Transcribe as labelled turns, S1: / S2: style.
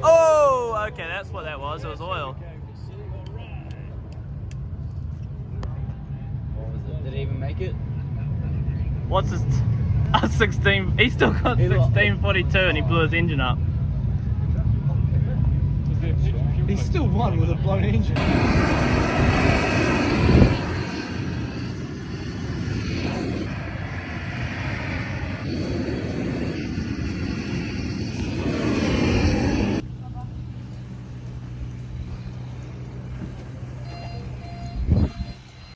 S1: Oh, okay, that's what that was. It was oil.
S2: What was it? Did he even make it?
S1: What's his 16? He still got 1642 and he blew his engine up.
S3: He still won with a blown engine.